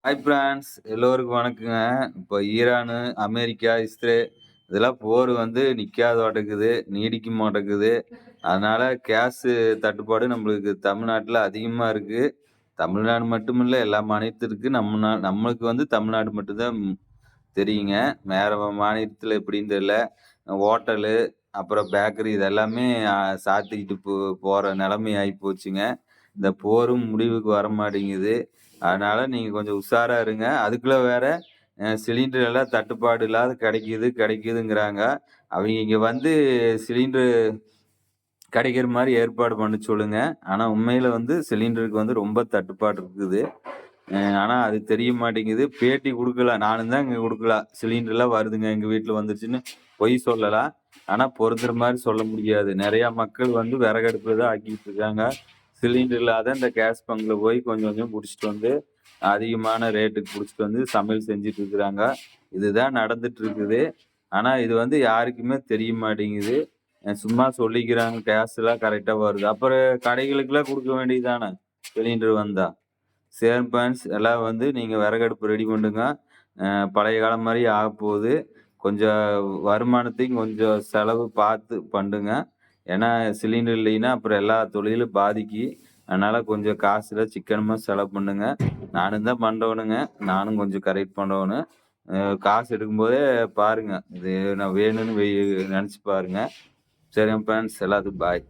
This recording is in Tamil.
ஹாய் பிரான்ஸ் எல்லோருக்கும் வணக்கங்க. இப்போ ஈரானு, அமெரிக்கா, இஸ்ரேல் இதெல்லாம் போர் வந்து நிக்காதவாட்டக்குது, நீடிக்க மாட்டேங்குது. அதனால கேஸு தட்டுப்பாடு நம்மளுக்கு தமிழ்நாட்டுல அதிகமா இருக்கு. தமிழ்நாடு மட்டும் இல்ல, எல்லா மாநிலத்திலும் இருக்கு. நம்மளுக்கு வந்து தமிழ்நாடு மட்டும் தான் தெரியுங்க. வேற மாநிலத்தில எப்படின்னு தெரியல. ஹோட்டலு, அப்புறம் பேக்கரி இது எல்லாமே சாத்திக்கிட்டு போற நிலைமை ஆயிப்போச்சுங்க. இந்த போரும் முடிவுக்கு வரமாட்டேங்குது. அதனால நீங்க கொஞ்சம் உஷாரா இருங்க. அதுக்குள்ள வேற சிலிண்டர் எல்லாம் தட்டுப்பாடு இல்லாத கிடைக்குதுங்கிறாங்க. அவைங்க இங்க வந்து சிலிண்டர் கிடைக்கிற மாரி ஏற்பாடு பண்ண சொல்லுங்க. ஆனா உண்மையில வந்து சிலிண்டருக்கு வந்து ரொம்ப தட்டுப்பாடு இருக்குது. ஆனா அது தெரிய மாட்டேங்குது. பேட்டி குடுக்கலாம். நானும் தான் இங்க குடுக்கலாம். சிலிண்டர்லாம் வருதுங்க எங்க வீட்ல வந்துருச்சுன்னு பொய் சொல்லலாம். ஆனா பொருந்துற மாரி சொல்ல முடியாது. நெறையா மக்கள் வந்து விறகடுப்புல தான் ஆக்கிட்டு இருக்காங்க. சிலிண்டர் இல்லாத இந்த கேஸ் பங்க்ல போய் கொஞ்சம் கொஞ்சம் புடிச்சிட்டு வந்து, அதிகமான ரேட்டுக்கு புடிச்சிட்டு வந்து சமையல் செஞ்சுட்டு இருக்கிறாங்க. இதுதான் நடந்துட்டு இருக்குது. ஆனா இது வந்து யாருக்குமே தெரிய மாட்டேங்குது. சும்மா சொல்லிக்கிறாங்க கேஸ்லாம் கரெக்ட்டா வருது. அப்புறம் கடைகளுக்குலாம் குடுக்க வேண்டியது தானே சிலிண்டர் வந்தா. சேர்பான்ஸ் எல்லாம் வந்து நீங்க விறகடுப்பு ரெடி பண்ணுங்க. பழைய காலம் மாரி ஆகப்போகுது. கொஞ்சம் வருமானத்தையும் கொஞ்சம் செலவு பார்த்து பண்ணுங்க. ஏன்னா சிலிண்டர் இல்லைன்னா அப்புறம் எல்லா தொழிலும் அதனால கொஞ்சம் காசுலாம் சிக்கனமா செலவு பண்ணுங்க. நானும் தான் பண்றவனுங்க. நானும் கொஞ்சம் கரெக்ட் பண்ணணும். அ காசு எடுக்கும்போதே பாருங்க. இது நான் வேணும்னு நெனச்சு பாருங்க. சரிங்க ஃபிரெண்ட்ஸ் எல்லாத்துக்கும் பாய்.